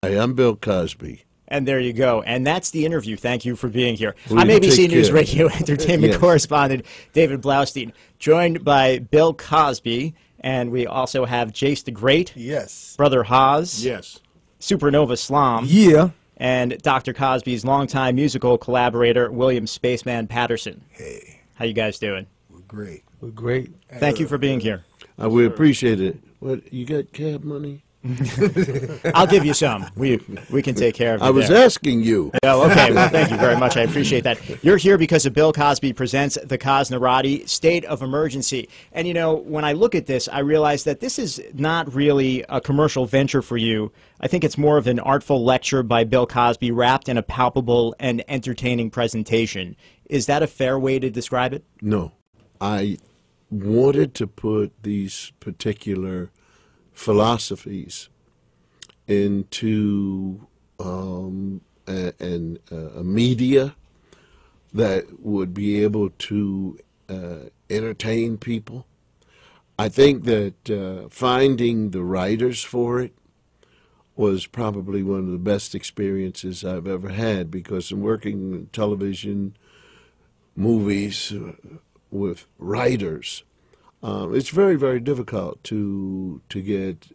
I am Bill Cosby. And there you go. And that's the interview. Thank you for being here. I'm ABC News Radio entertainment correspondent David Blaustein, joined by Bill Cosby. And we also have Jace the Great. Yes. Brother HAHZ. Yes. SupaNova Slom. Yeah. And Dr. Cosby's longtime musical collaborator, William Spaceman Patterson. Hey. How you guys doing? We're great. We're great. Thank you for being here. We appreciate it. What, you got cab money? I'll give you some. We can take care of it. I was asking you. Oh, okay. Well, thank you very much. I appreciate that. You're here because of Bill Cosby presents the COSNARATI State of Emergency. And, you know, when I look at this, I realize that this is not really a commercial venture for you. I think it's more of an artful lecture by Bill Cosby wrapped in a palpable and entertaining presentation. Is that a fair way to describe it? No. I wanted to put these particular philosophies into a media that would be able to entertain people. I think that finding the writers for it was probably one of the best experiences I've ever had, because in working in television, movies, with writers, it's very, very difficult to get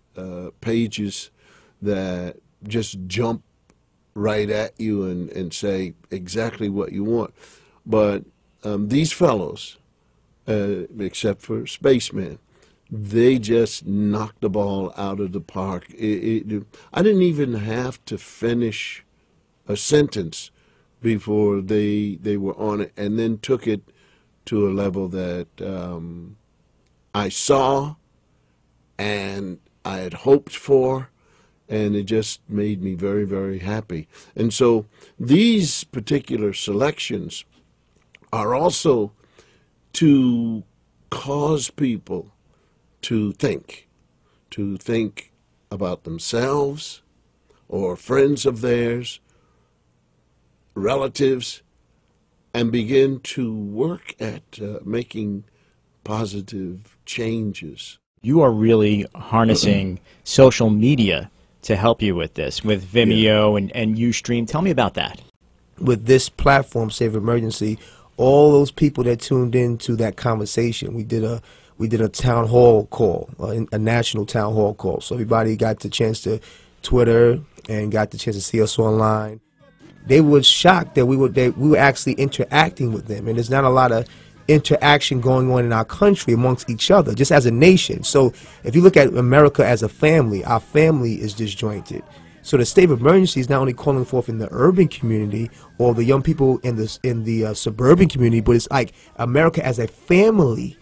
pages that just jump right at you and say exactly what you want. But these fellows, except for Spaceman, they just knocked the ball out of the park. I didn't even have to finish a sentence before they were on it, and then took it to a level that I saw and I had hoped for, and it just made me very, very happy. And so these particular selections are also to cause people to think about themselves or friends of theirs, relatives, and begin to work at making positive changes. You are really harnessing social media to help you with this, with Vimeo and Ustream. Tell me about that. With this platform, Save Emergency, all those people that tuned into that conversation, we did a town hall call, a national town hall call. So everybody got the chance to Twitter and got the chance to see us online. They were shocked that we were actually interacting with them, and there's not a lot of interaction going on in our country amongst each other, just as a nation. So if you look at America as a family, our family is disjointed. So the state of emergency is not only calling forth in the urban community or the young people in the suburban community, but it's like America as a family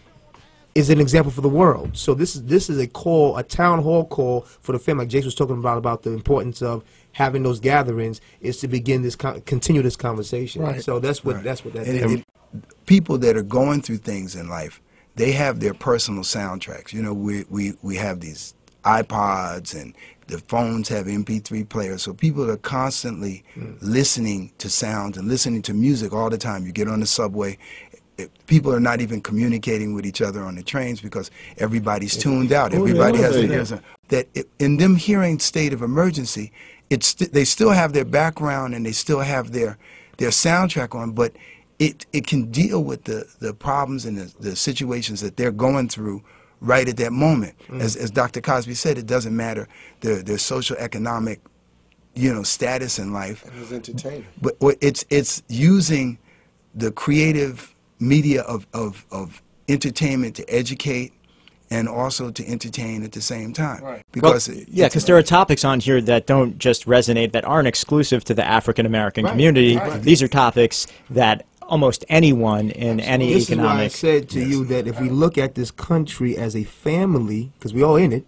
is an example for the world. So this is a call, a town hall call for the family. Like Jace was talking about the importance of having those gatherings is to begin this, continue this conversation. Right. So that's what that is. People that are going through things in life, they have their personal soundtracks. You know, we have these iPods, and the phones have MP3 players, so people are constantly listening to sounds and listening to music all the time. You get on the subway, people are not even communicating with each other on the trains because everybody's tuned out. Everybody has to hear something. In them hearing State of Emergency, they still have their background and they still have their soundtrack on, but it can deal with the problems and the situations that they're going through right at that moment. As Dr. Cosby said, it doesn't matter their social economic, status in life. And it's entertainment. But it's using the creative media of entertainment to educate and also to entertain at the same time. Right. Because because there are topics on here that don't just resonate, that aren't exclusive to the African American community. Right. These are topics that almost anyone in any this economic... This is why I said to you that if we look at this country as a family, because we're all in it,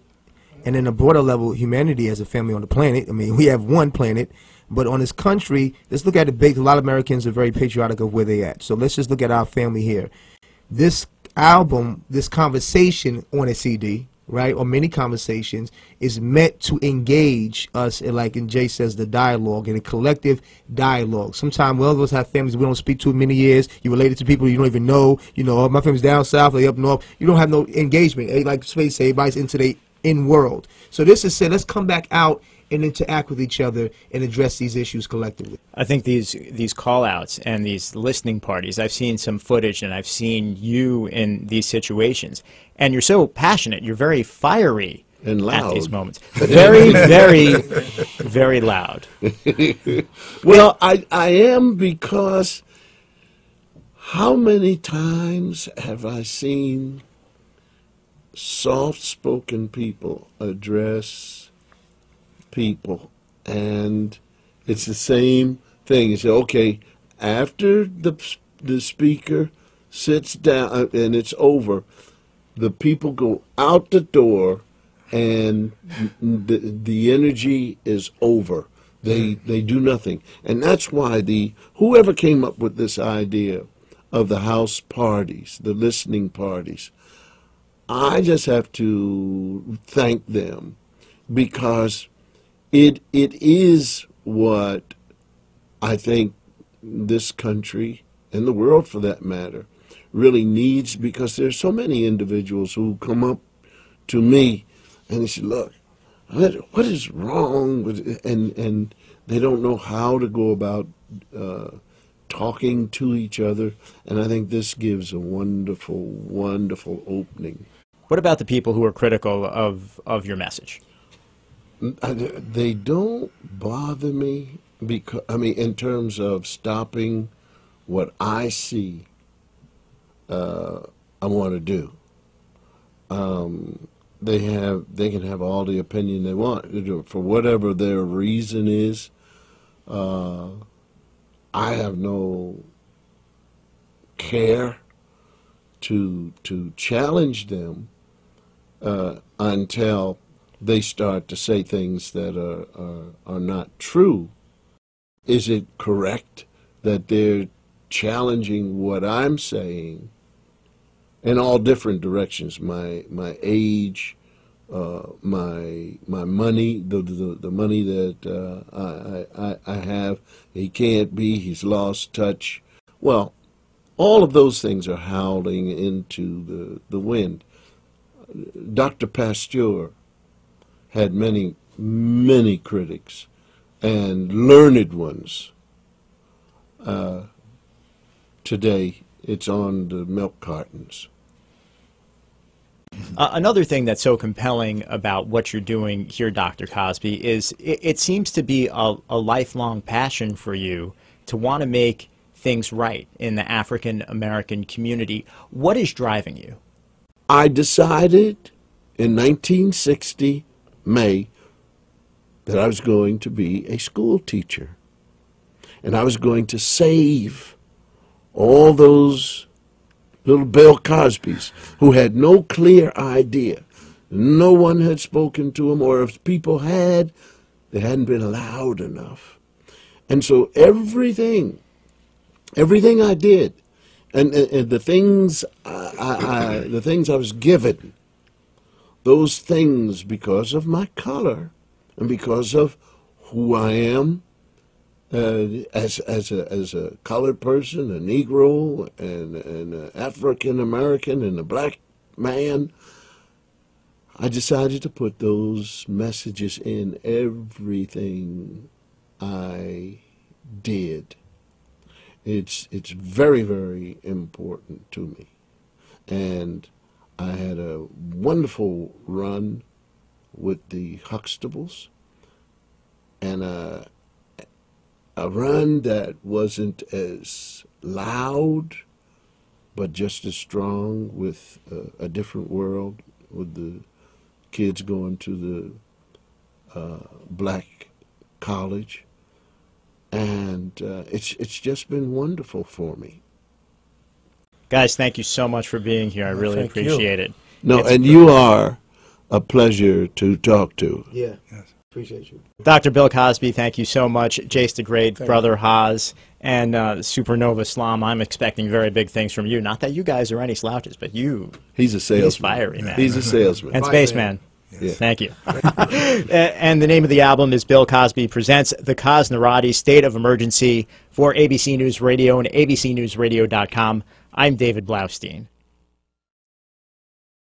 and in a broader level, humanity as a family on the planet, I mean, we have one planet, but on this country, let's look at the big, a lot of Americans are very patriotic of where they at. So let's just look at our family here. This album, this conversation on a CD, right, or many conversations, is meant to engage us in, like in Jay says, the dialogue, in a collective dialogue. Sometimes all of us have families we don't speak to in many years. You're related to people you don't even know. Oh, my family's down south, they up north. You don't have no engagement. Like Space, everybody's into the in-world. So this is said, let's come back out and interact with each other and address these issues collectively. I think these call-outs and these listening parties, I've seen some footage and I've seen you in these situations, and you're so passionate, you're very fiery and loud at these moments. Very, very, very loud. Well, I am, because how many times have I seen soft-spoken people address people, and it's the same thing. You say, okay, after the speaker sits down and it's over, the people go out the door, and the energy is over. They do nothing, and that's why whoever came up with this idea of the house parties, the listening parties, I just have to thank them, because it is what I think this country, and the world for that matter, really needs, because there's so many individuals who come up to me and they say, look, what is wrong with it? And they don't know how to go about talking to each other, and I think this gives a wonderful, wonderful opening. What about the people who are critical of your message? They don't bother me, because I mean, in terms of stopping what I see I want to do. They can have all the opinion they want for whatever their reason is. I have no care to challenge them until they start to say things that are not true. Is it correct that they're challenging what I'm saying in all different directions? My age, my money, the money that I have. He can't be. He's lost touch. Well, all of those things are howling into the wind. Dr. Pasteur had many, many critics, and learned ones. Today, it's on the milk cartons. Another thing that's so compelling about what you're doing here, Dr. Cosby, is it seems to be a lifelong passion for you to want to make things right in the African American community. What is driving you? I decided in 1960, May, that I was going to be a school teacher. And I was going to save all those little Bill Cosbys who had no clear idea. No one had spoken to them, or if people had, they hadn't been allowed enough. And so everything I did, and the things I was given, those things, because of my color and because of who I am as a colored person, a Negro, and an African American, and a black man, I decided to put those messages in everything I did. It's very, very important to me. And I had a wonderful run with the Huxtables, and a run that wasn't as loud, but just as strong, with a different world, with the kids going to the black college. And it's just been wonderful for me. Guys, thank you so much for being here. I really appreciate it. No, and you are a pleasure to talk to. Yeah, yes. Appreciate you. Dr. Bill Cosby, thank you so much. Jace the Great, Brother HAHZ, and SupaNova Slom. I'm expecting very big things from you. Not that you guys are any slouches, but you. He's a salesman. He's fiery, man. He's a salesman. And Spaceman. Yeah. Thank you. And the name of the album is Bill Cosby Presents the COSNARATI State of Emergency for ABC News Radio and abcnewsradio.com. I'm David Blaustein.